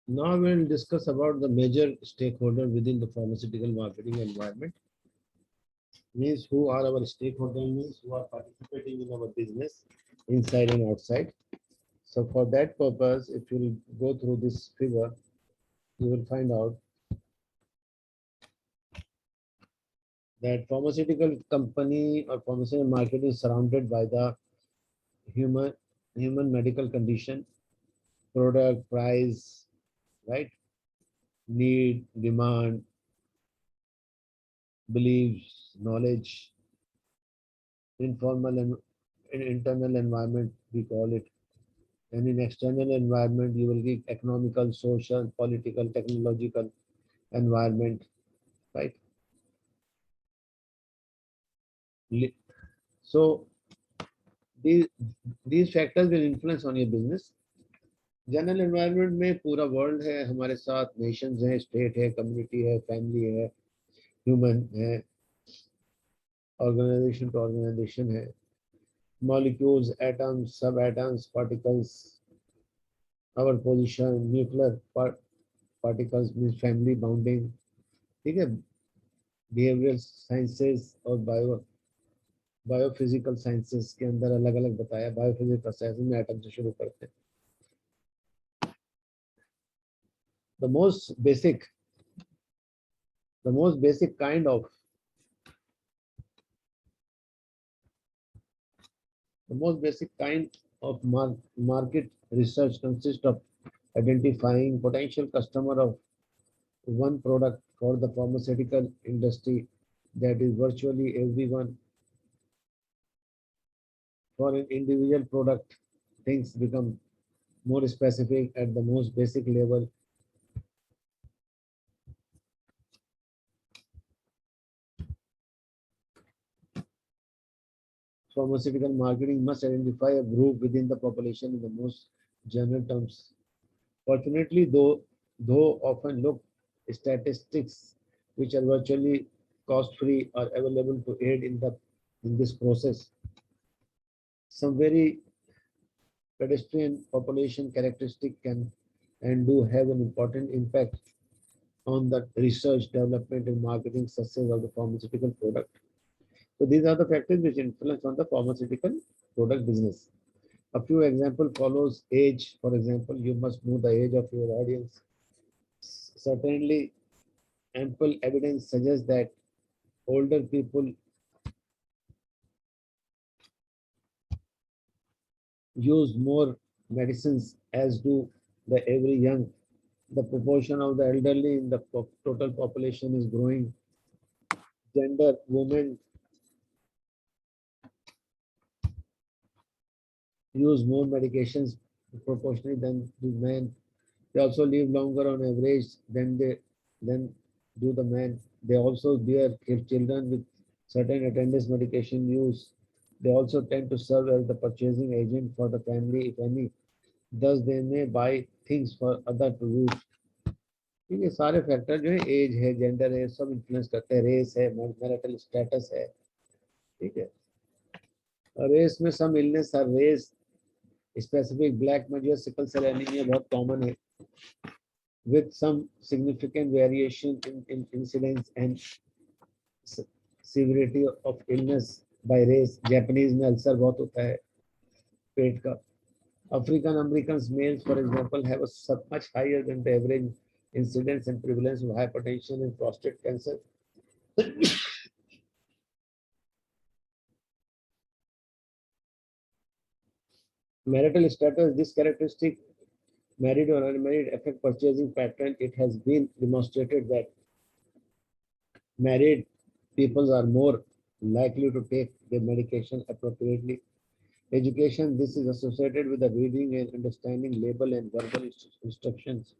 Now we will discuss about the major stakeholder within the pharmaceutical marketing environment. Means who are our stakeholders, means who are participating in our business inside and outside. So for that purpose, if you will go through this figure, you will find out that pharmaceutical company or pharmaceutical market is surrounded by the human human medical condition, product, price, right? Need, demand, beliefs, knowledge, informal and in internal environment, we call it. And in external environment, you will get economical, social, political, technological environment, right? So these these factors will influence on your business. General environment में पूरा world है हमारे साथ, Nations हैं, state है, community है, family है, human है, ऑर्गेनाइजेशन टू ऑर्गेनाइजेशन है, molecules, atoms, sub atoms, particles, our position, nuclear particles means family bounding, ठीक है, बिहेवियरल साइंसेस और बायोफिजिकल साइंसेस के अंदर अलग अलग बताया। बायोफिजिकल साइंस में एटम से शुरू करते हैं। the most basic the most basic kind of the most basic kind of market research consists of identifying potential customer of one product. For the pharmaceutical industry, that is virtually everyone. For an individual product, things become more specific at the most basic level. Pharmaceutical marketing must identify a group within the population in the most general terms. Fortunately, though often look statistics which are virtually cost-free are available to aid in this process. Some very pedestrian population characteristic can and do have an important impact on the research, development, and marketing success of the pharmaceutical product. So these are the factors which influence on the pharmaceutical product business. A few example follows. Age, for example, you must know the age of your audience. Certainly, ample evidence suggests that older people use more medicines, as do the every young. The proportion of the elderly in the total population is growing. Gender, women use more medications proportionally than do men. They also live longer on average than do the men. They also bear children with certain attendance medication use. They also tend to serve as the purchasing agent for the family, if any. Thus, they may buy things for other to use. ठीक है, सारे factor जो है, as है, gender है, सब influence करते हैं। रेस है, मैरिटल स्टेटस है, ठीक है। रेस में some illness are race specific. Black में जो है सिकल सेल एनीमिया बहुत कॉमन है, with some significant variation in incidence and severity of illness by race. Japanese में अल्सर बहुत होता है पेट का। African Americans males, for example, have a much higher than the average incidence and prevalence of hypertension and prostate cancer. Marital status, this characteristic, married or unmarried, affect purchasing pattern. It has been demonstrated that married people are more likely to take their medication appropriately. Education, this is associated with the reading and understanding label and verbal instructions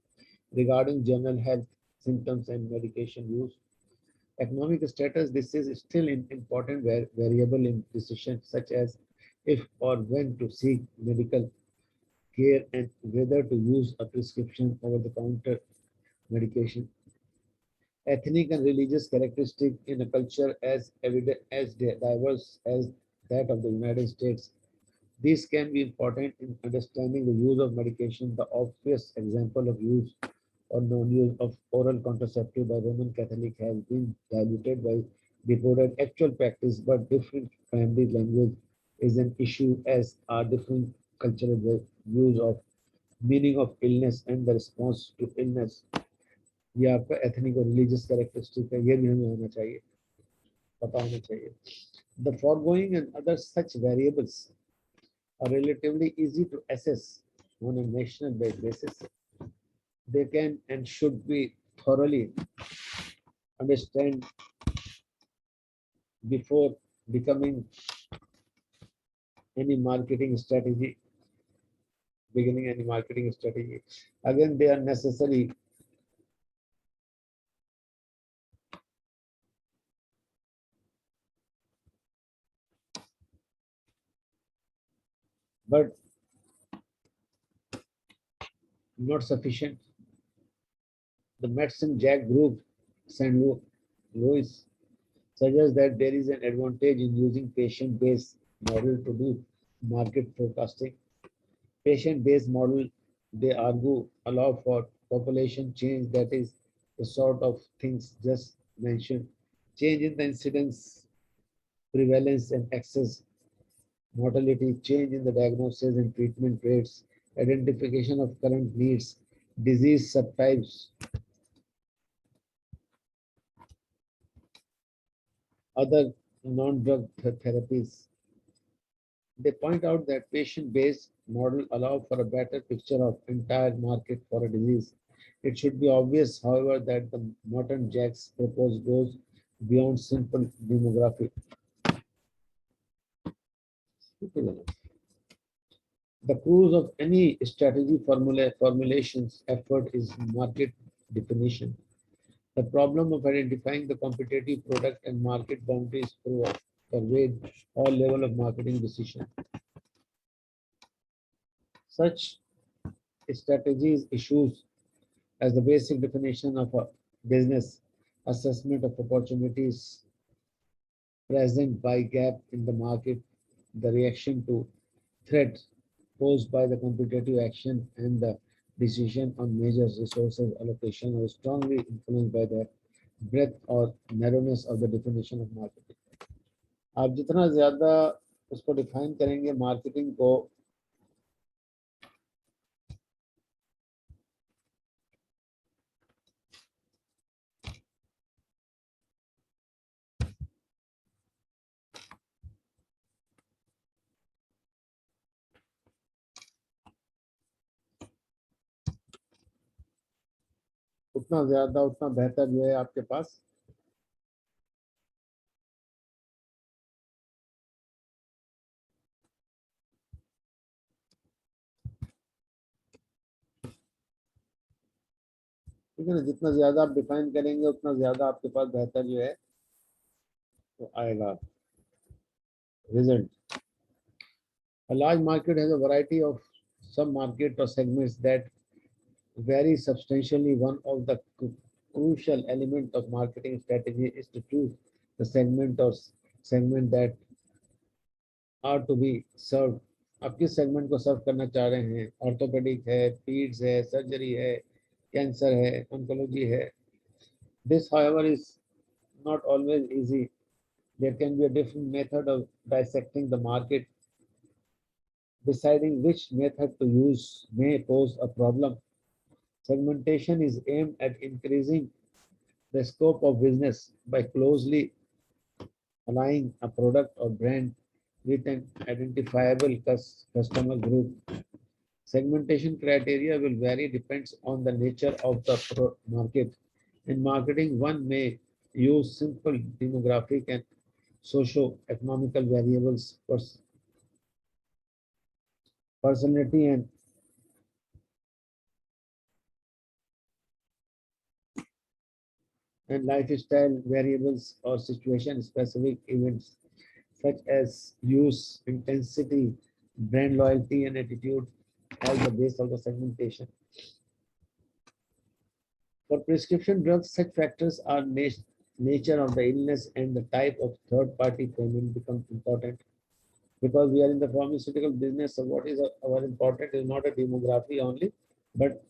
regarding general health symptoms and medication use. Economic status, this is still an important variable in decisions such as if or when to seek medical care and whether to use a prescription over the counter medication. Ethnic and religious characteristics in a culture as diverse as that of the United States These can be important in understanding the use of medication. The obvious example of use or non-use of oral contraceptive by Roman Catholic has been diluted by reported actual practice, but different family language is an issue, as are different cultural views of meaning of illness and the response to illness. ये आपका ethnic और religious characteristic है, ये भी हमें होना चाहिए, पता होना चाहिए. The foregoing and other such variables are relatively easy to assess on a national basis. They can and should be thoroughly understand before becoming any marketing strategy, beginning any marketing strategy. Again, they are necessary, but not sufficient. The medicine Jack Group, St. Louis, suggests that there is an advantage in using patient-based model to do market forecasting. Patient-based model, they argue, allow for population change, that is the sort of things just mentioned. Change in the incidence, prevalence and access, mortality, change in the diagnosis and treatment rates, identification of current needs, disease subtypes, other non-drug therapies. They point out that patient-based model allow for a better picture of entire market for a disease. It should be obvious, however, that the modern Jack's proposal goes beyond simple demographic. The cruise of any strategy formulations effort is market definition. The problem of identifying the competitive product and market boundaries pervade all level of marketing decision. Such strategies issues as the basic definition of a business, assessment of opportunities present by gap in the market, the reaction to threat posed by the competitive action, and the decision on major resources allocation are strongly influenced by the breadth or narrowness of the definition of marketing. आप जितना ज्यादा उसको define करेंगे marketing को, उतना ज्यादा उतना बेहतर जो है आपके पास ठीक है ना. जितना ज्यादा आप डिफाइन करेंगे उतना ज्यादा आपके पास बेहतर जो है तो आएगा result. A large market has a variety of sub-market or segments that vary substantially. One of the crucial elements of marketing strategy is to choose the segment or segment that are to be served. आप किस segment को सर्व करना चाह रहे हैं? Orthopaedic है, पीड्स है, surgery है, कैंसर है, ऑन्कोलॉजी है. This, however, is not always easy. There can be a different method of dissecting the market. Deciding which method to use may pose a problem. Segmentation is aimed at increasing the scope of business by closely aligning a product or brand with an identifiable customer group. Segmentation criteria will vary depends on the nature of the market. In marketing, one may use simple demographic and socio-economical variables, personality and lifestyle variables or situation-specific events such as use, intensity, brand loyalty, and attitude as the base of the segmentation. For prescription drugs, such factors are nature of the illness and the type of third-party payment becomes important. because we are in the pharmaceutical business. So what is our important is not a demography only, but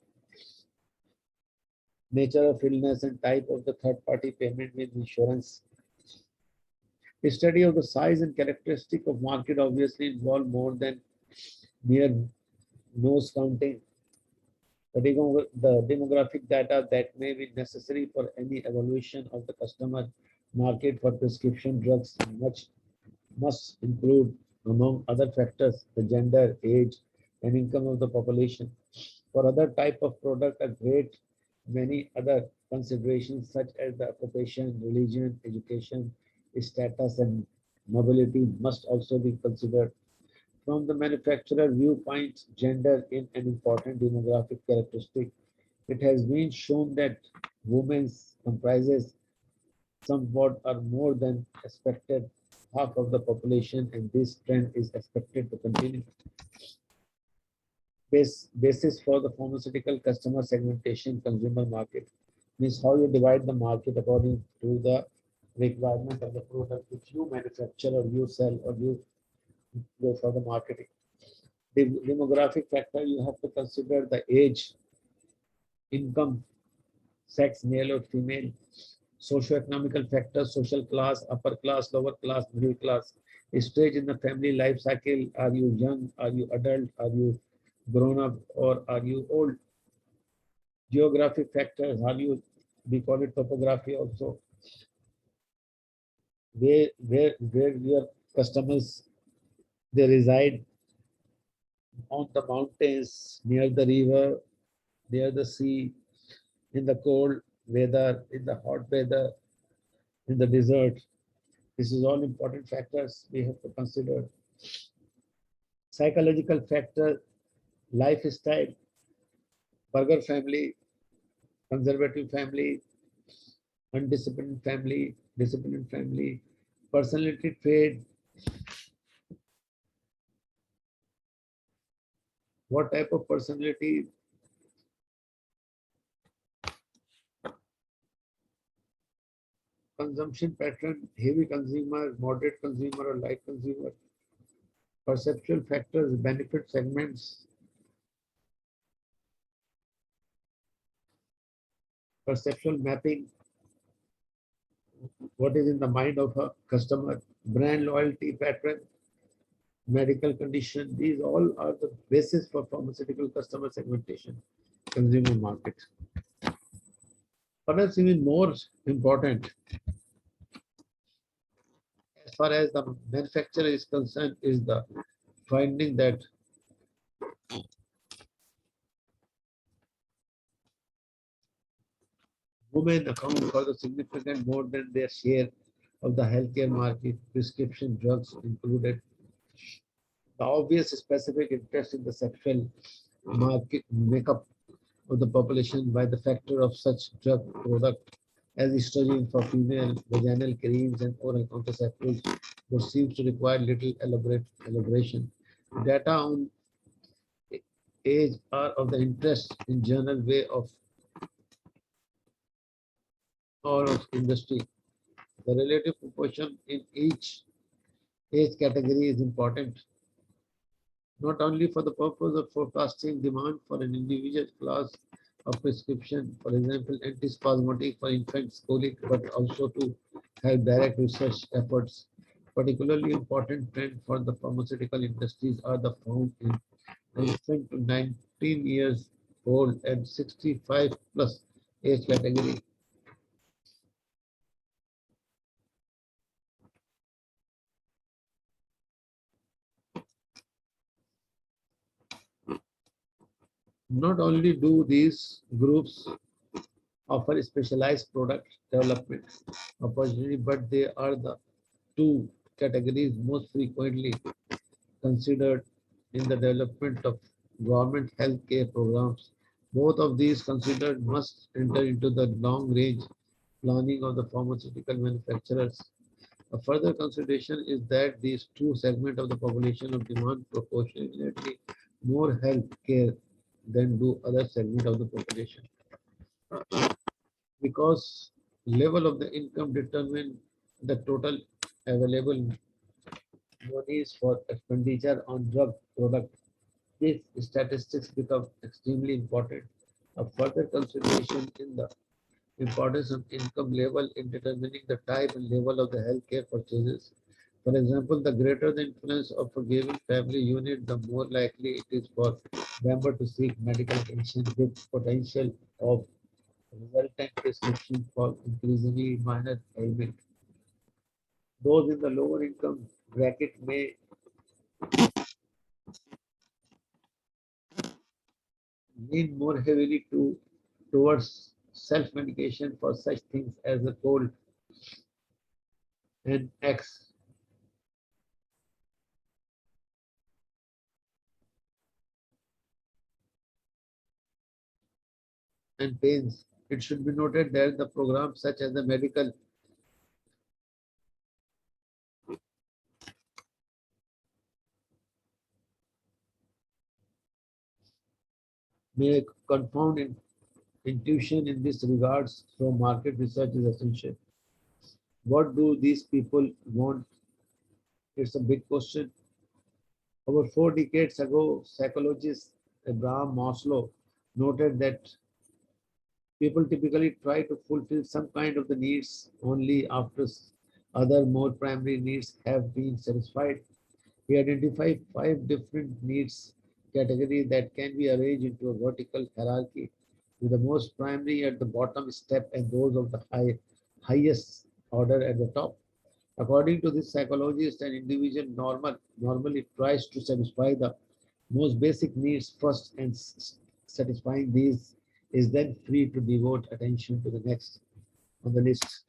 nature of illness and type of the third party payment with insurance. A study of the size and characteristic of market obviously involve more than mere nose counting. The demographic data that may be necessary for any evaluation of the customer market for prescription drugs must include, among other factors, the gender, age, and income of the population. For other type of product, a great many other considerations such as the occupation, religion, education, status, and mobility must also be considered. From the manufacturer viewpoint, gender is an important demographic characteristic. It has been shown that women comprises somewhat or more than expected half of the population, and this trend is expected to continue. Basis for the pharmaceutical customer segmentation consumer market means how you divide the market according to the requirement of the product which you manufacture or you sell or you go for the marketing. The demographic factor, you have to consider the age, income, sex, male or female, socio-economical factors, social class, upper class, lower class, middle class, stage in the family life cycle. Are you young? Are you adult? Are you grown up or are you old? Geographic factors, are you, we call it topography also, where your customers they reside, on the mountains, near the river, near the sea, in the cold weather, in the hot weather, in the desert. This is all important factors we have to consider. Psychological factor, lifestyle, burger family, conservative family, undisciplined family, disciplined family, personality trait, what type of personality, consumption pattern, heavy consumer, moderate consumer, or light consumer, perceptual factors, benefit segments, perceptual mapping, what is in the mind of a customer, brand loyalty pattern, medical condition. These all are the basis for pharmaceutical customer segmentation, consumer market. Perhaps even more important, as far as the manufacturer is concerned, is the finding that women account for the significant more than their share of the healthcare market, prescription drugs included. The obvious specific interest in the sexual market makeup of the population by the factor of such drug product as estrogen for female, vaginal creams, and oral contraceptives, which seems to require little elaboration. Data on age are of the interest in general way of or of industry. The relative proportion in each age category is important, not only for the purpose of forecasting demand for an individual class of prescription, for example, antispasmodic for infants, colic, but also to have direct research efforts. Particularly important trend for the pharmaceutical industries are the found in infant to 19 years old and 65 plus age category. Not only do these groups offer specialized product development opportunity, but they are the two categories most frequently considered in the development of government health care programs. Both of these considered must enter into the long-range planning of the pharmaceutical manufacturers. A further consideration is that these two segments of the population of demand proportionately more health care than do other segments of the population. Because level of the income determine the total available monies for expenditure on drug product. These statistics become extremely important. A further consideration in the importance of income level in determining the type and level of the healthcare purchases. For example, the greater the influence of a given family unit, the more likely it is for member to seek medical attention with potential of resultant prescription for increasingly minor ailment. Those in the lower income bracket may lean more heavily towards self-medication for such things as a cold and aches and pains. It should be noted that the programs such as the medical may confound intuition in this regards, so market research is essential. What do these people want? It's a big question. Over 4 decades ago, psychologist Abraham Maslow noted that people typically try to fulfill some kind of the needs only after other more primary needs have been satisfied. We identify 5 different needs categories that can be arranged into a vertical hierarchy, with the most primary at the bottom step and those of the highest order at the top. According to this psychologist, an individual normally tries to satisfy the most basic needs first, and satisfying these is then free to devote attention to the next on the list.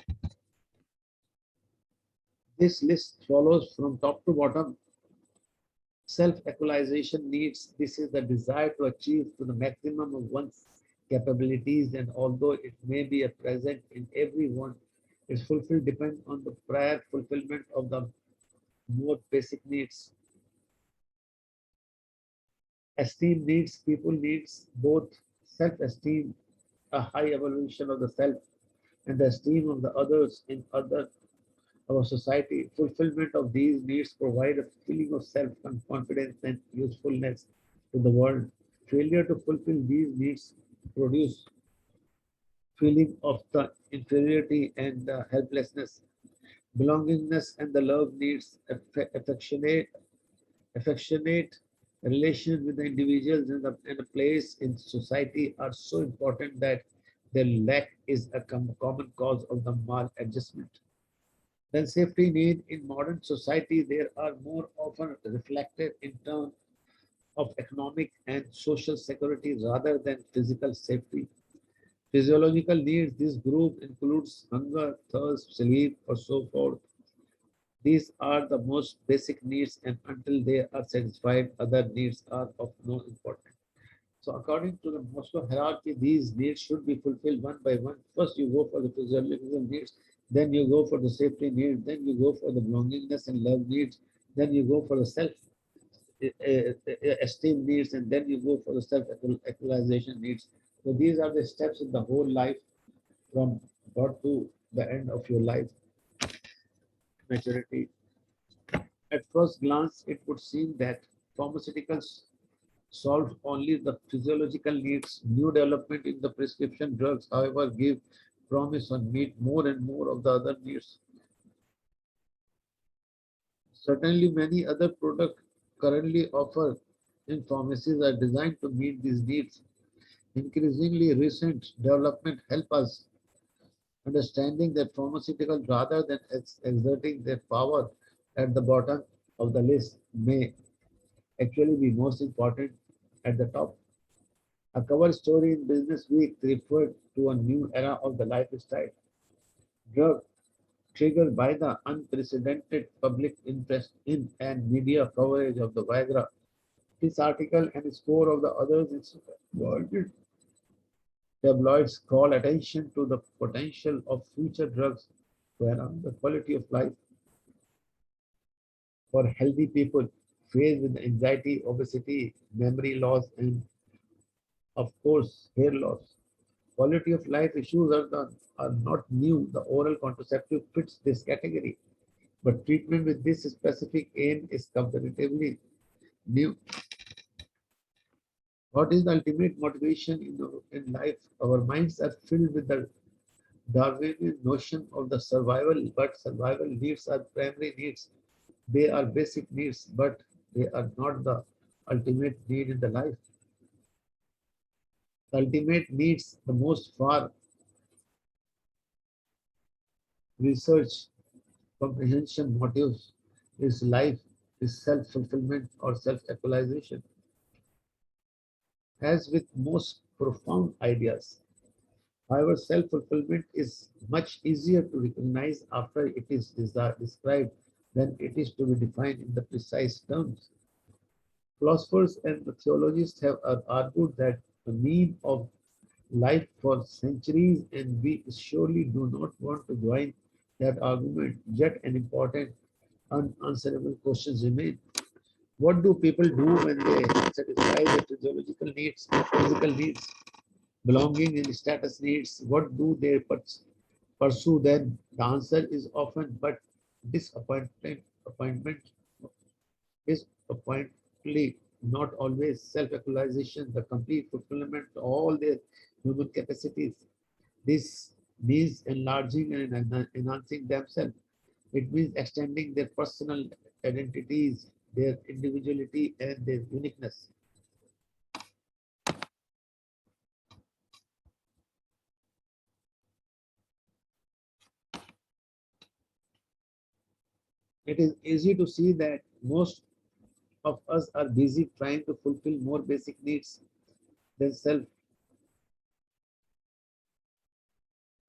This list follows from top to bottom. Self-actualization needs, this is the desire to achieve to the maximum of one's capabilities, and although it may be a present in everyone, its fulfill depend on the prior fulfillment of the more basic needs. Esteem needs, people needs both self-esteem, a high evaluation of the self, and the esteem of the others in other our society. Fulfillment of these needs provide a feeling of self-confidence and usefulness to the world. Failure to fulfill these needs produce feeling of the inferiority and the helplessness. Belongingness and the love needs affectionate relations with the individuals and the place in society are so important that their lack is a common cause of the maladjustment. Then safety need in modern society, there are more often reflected in terms of economic and social security rather than physical safety. Physiological needs, this group includes hunger, thirst, sleep, or so forth. These are the most basic needs, and until they are satisfied, other needs are of no importance. So according to the Maslow hierarchy, these needs should be fulfilled one by one. First, you go for the physiological needs, then you go for the safety needs, then you go for the belongingness and love needs, then you go for the self-esteem needs, and then you go for the self-actualization needs. So these are the steps in the whole life from birth to the end of your life maturity. At first glance, it would seem that pharmaceuticals solve only the physiological needs. New development in the prescription drugs, however, give promise on meet more and more of the other needs. Certainly, many other products currently offered in pharmacies are designed to meet these needs. Increasingly, recent development help us understanding that pharmaceuticals, rather than exerting their power at the bottom of the list, may actually be most important at the top. A cover story in Business Week referred to a new era of the lifestyle drug triggered by the unprecedented public interest in and media coverage of the Viagra. This article and a score of the others in tabloids call attention to the potential of future drugs to enhance the quality of life for healthy people faced with anxiety, obesity, memory loss, and of course, hair loss. Quality of life issues are not new. The oral contraceptive fits this category. But treatment with this specific aim is comparatively new. What is the ultimate motivation in life? Our minds are filled with the Darwinian notion of the survival, but survival needs are primary needs. They are basic needs, but they are not the ultimate need in the life. The ultimate needs, the most far research comprehension motives is life, is self-fulfillment or self-actualization. As with most profound ideas, however, self-fulfillment is much easier to recognize after it is described than it is to be defined in the precise terms. Philosophers and theologians have argued that the mean of life for centuries, and we surely do not want to join that argument. Yet an important unanswerable questions remain. What do people do when they satisfy their physiological needs, physical needs, belonging and status needs? What do they pursue then? The answer is often but disappointment is apparently not always self-actualization, the complete fulfillment of all their human capacities. This means enlarging and enhancing themselves. It means extending their personal identities, their individuality, and their uniqueness. It is easy to see that most of us are busy trying to fulfill more basic needs than self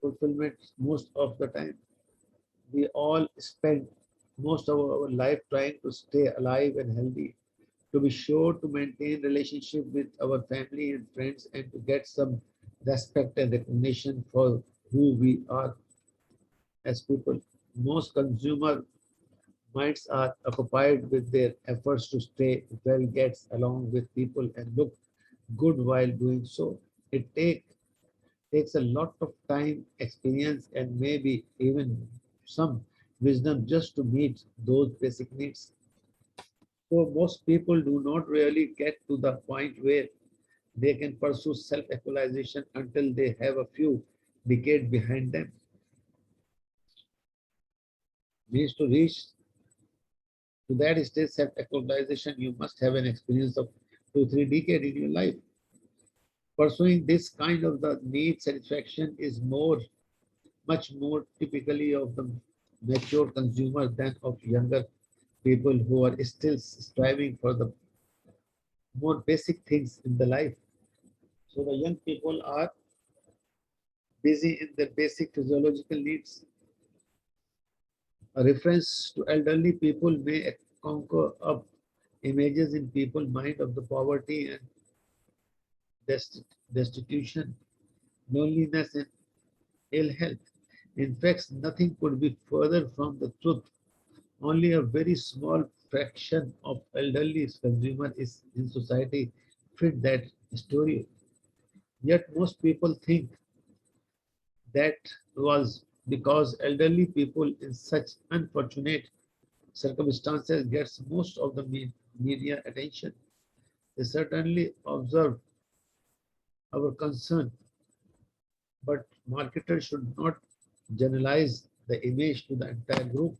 fulfillment most of the time. We all spend most of our life trying to stay alive and healthy, to be sure to maintain relationship with our family and friends, and to get some respect and recognition for who we are as people. Most consumer minds are occupied with their efforts to stay well, gets along with people, and look good while doing so. It takes a lot of time, experience, and maybe even some wisdom just to meet those basic needs. So most people do not really get to the point where they can pursue self-actualization until they have a few decades behind them. Means to reach to that stage self-actualization, you must have an experience of 2, 3 decades in your life. Pursuing this kind of the need satisfaction is much more typically of the mature consumer than of younger people who are still striving for the more basic things in the life. So the young people are busy in their basic physiological needs. A reference to elderly people may conjure up images in people's mind of the poverty and destitution, loneliness, and ill health. In fact, nothing could be further from the truth. Only a very small fraction of elderly consumers is in society fit that story. Yet most people think that was because elderly people in such unfortunate circumstances gets most of the media attention. They certainly observe our concern, but marketers should not generalize the image to the entire group.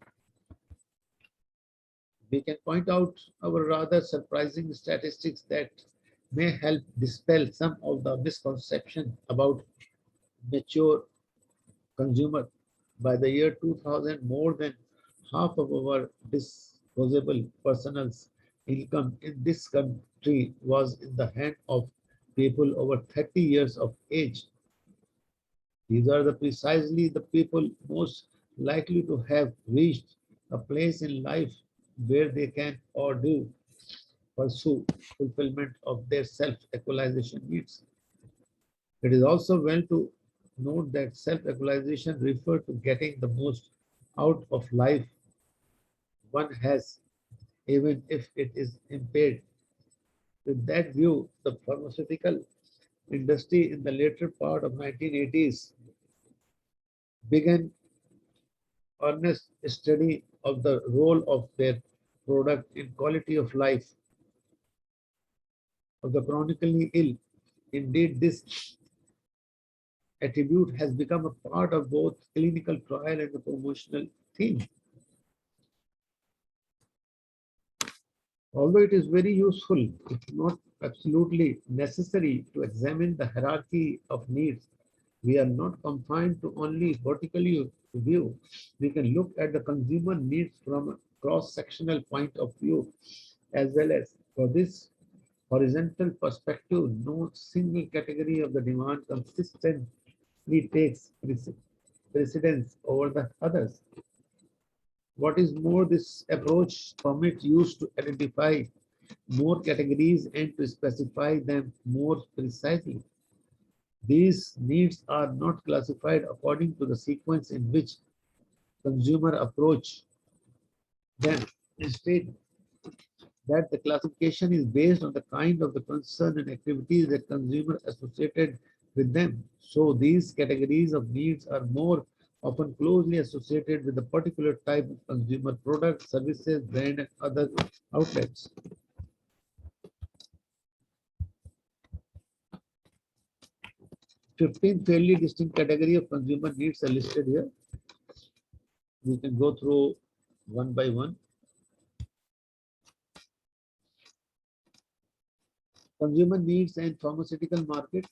We can point out our rather surprising statistics that may help dispel some of the misconception about mature consumer. By the year 2000, more than half of our disposable personal income in this country was in the hand of people over 30 years of age. These are precisely the people most likely to have reached a place in life where they can or do pursue fulfillment of their self-actualization needs. It is also well to note that self-actualization refers to getting the most out of life one has, even if it is impaired. With that view, the pharmaceutical industry in the later part of 1980s began earnest study of the role of their product in quality of life of the chronically ill. Indeed, this attribute has become a part of both clinical trial and the promotional theme. Although it is very useful, it's not absolutely necessary to examine the hierarchy of needs. We are not confined to only vertically view. We can look at the consumer needs from a cross-sectional point of view as well as for this horizontal perspective, no single category of the demand consistently takes precedence over the others. What is more, this approach permits use to identify more categories and to specify them more precisely. These needs are not classified according to the sequence in which consumer approach them. Instead, that the classification is based on the kind of the concern and activities that consumer associated with them. So these categories of needs are more often closely associated with a particular type of consumer product, services, brand, and other outlets. 15 fairly distinct category of consumer needs are listed here. We can go through one by one. Consumer needs and pharmaceutical market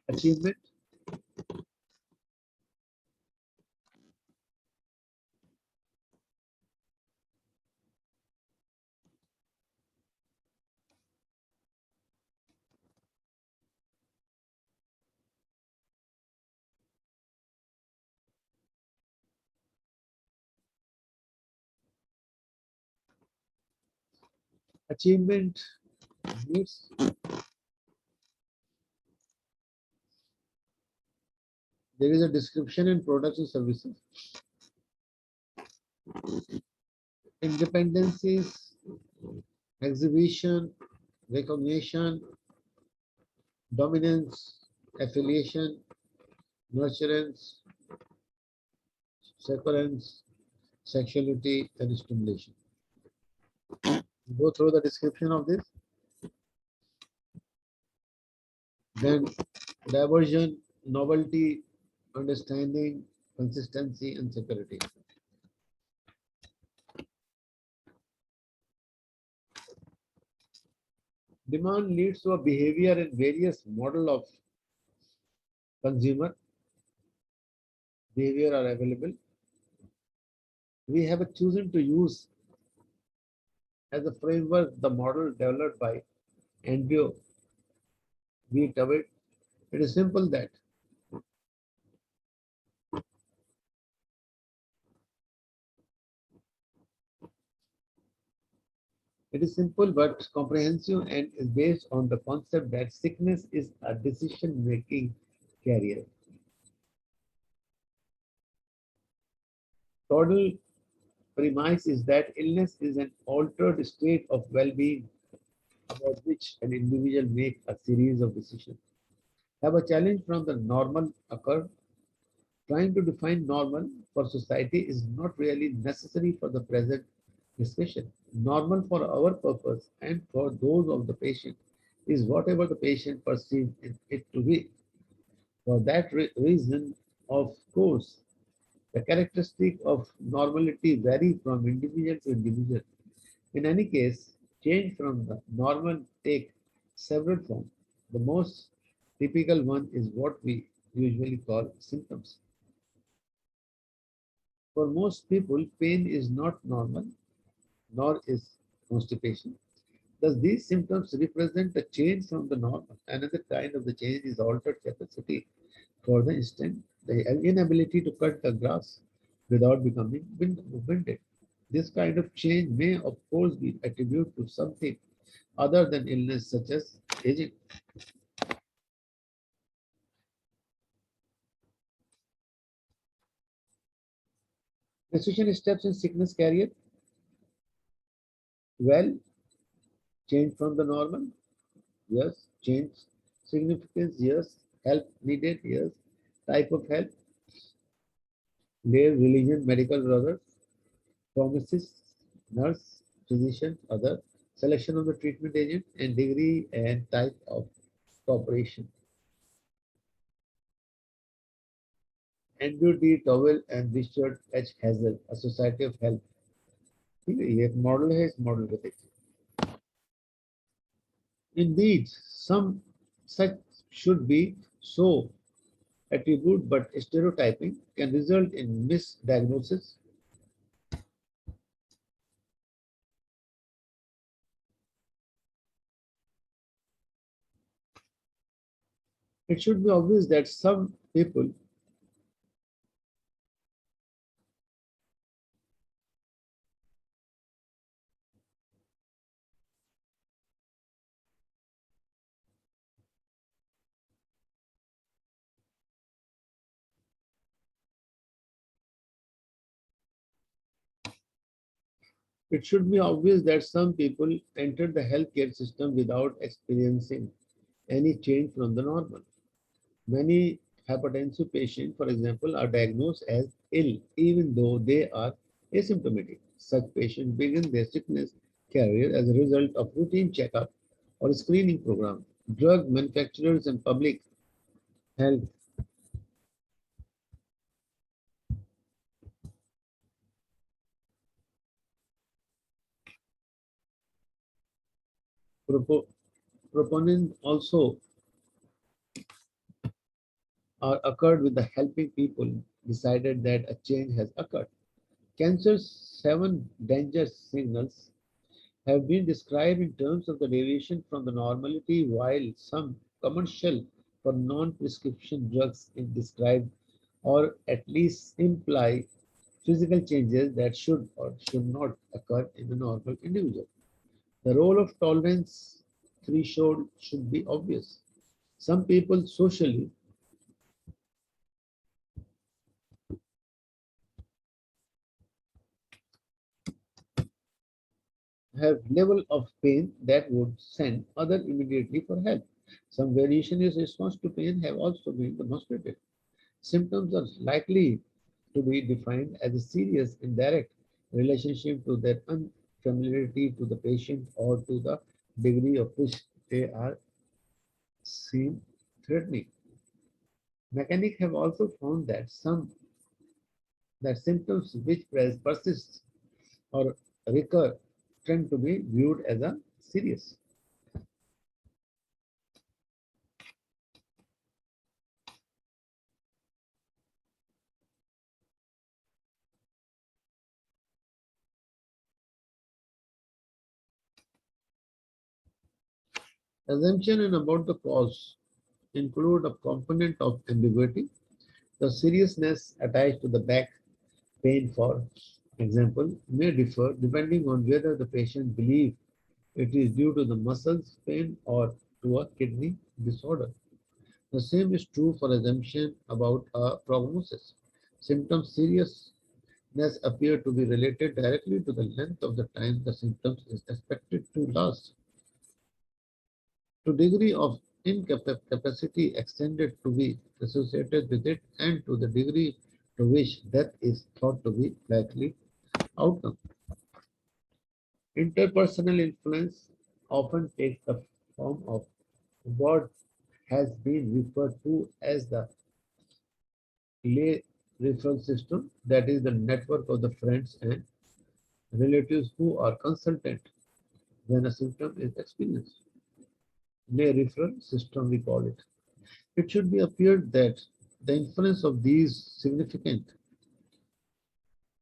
achievement. Achievement needs. There is a description in products and services. Independencies, exhibition, recognition, dominance, affiliation, nurturance, sequence, sexuality, and stimulation. Go through the description of this. Then diversion, novelty, understanding, consistency, and security. Demand leads to a behavior in various model of consumer behavior are available. We have chosen to use as a framework the model developed by Andrew V. Tavit. It is simple that it is simple but comprehensive and is based on the concept that sickness is a decision-making carrier. Total premise is that illness is an altered state of well-being about which an individual makes a series of decisions. Have a challenge from the normal occur. Trying to define normal for society is not really necessary for the present discussion. Normal for our purpose and for those of the patient is whatever the patient perceives it to be. For that reason, of course, the characteristic of normality vary from individual to individual. In any case, change from the normal take several forms. The most typical one is what we usually call symptoms. For most people, pain is not normal, nor is constipation. Thus, these symptoms represent a change from the normal. Another kind of the change is altered capacity. For the instance, the inability to cut the grass without becoming winded. This kind of change may, of course, be attributed to something other than illness, such as aging. Decision steps in sickness carrier. Well, change from the normal. Yes. Change significance. Yes. Help needed. Yes. Type of help. Their religion, medical brothers. pharmacist, nurse, physician, other, selection of the treatment agent, and degree and type of cooperation. Andrew D. Towell and Richard H. Hazel, A Society of Health. ठीक है, ये एक model है, इस model को देखिए. Indeed, some such should be so attribute, but stereotyping can result in misdiagnosis. It should be obvious that some people it should be obvious that some people enter the healthcare system without experiencing any change from the normal. Many hypertensive patients, for example, are diagnosed as ill even though they are asymptomatic. Such patients begin their sickness career as a result of routine checkup or screening program. Drug manufacturers and public health proponents also are occurred with the helping people decided that a change has occurred. Cancer's 7 danger signals have been described in terms of the deviation from the normality, while some commercial for non-prescription drugs is described or at least imply physical changes that should or should not occur in a normal individual. The role of tolerance threshold should be obvious. Some people socially have level of pain that would send other immediately for help. Some variation in response to pain have also been demonstrated. Symptoms are likely to be defined as a serious indirect relationship to their unfamiliarity to the patient or to the degree of which they are seen threatening. Mechanics have also found that symptoms which persist or recur tend to be viewed as a serious. Assumption and about the cause include a component of ambiguity. The seriousness attached to the back pain, for example, may differ depending on whether the patient believes it is due to the muscles pain or to a kidney disorder. The same is true for assumption about a prognosis. Symptom seriousness appear to be related directly to the length of the time the symptoms is expected to last, to degree of incapacity extended to be associated with it, and to the degree to which death is thought to be likely outcome. Interpersonal influence often takes the form of what has been referred to as the lay referral system, that is, the network of the friends and relatives who are consultant when a symptom is experienced. Lay referral system, we call it. It should be appeared that the influence of these significant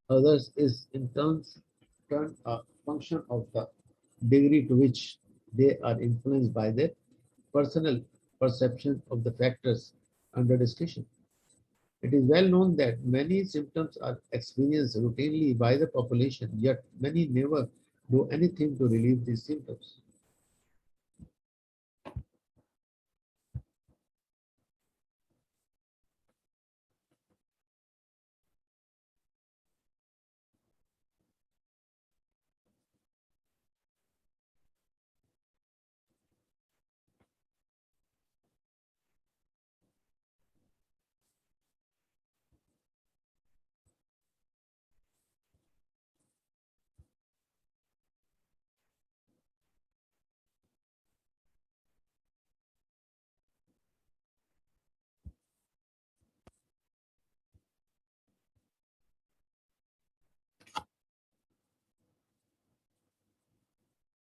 others is in turn a function of the degree to which they are influenced by their personal perception of the factors under discussion. It is well known that many symptoms are experienced routinely by the population, yet many never do anything to relieve these symptoms.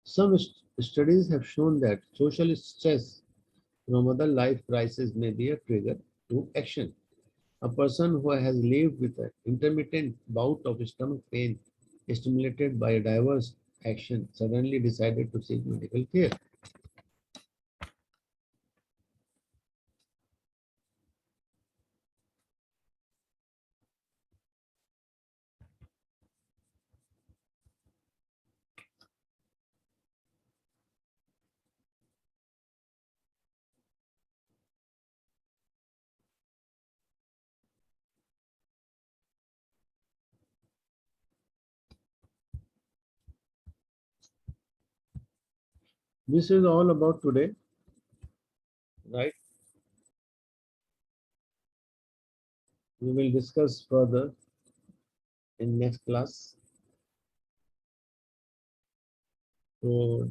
Some studies have shown that social stress from other life crises may be a trigger to action. A person who has lived with an intermittent bout of stomach pain stimulated by a diverse action suddenly decided to seek medical care. This is all about today, right? We will discuss further in next class. So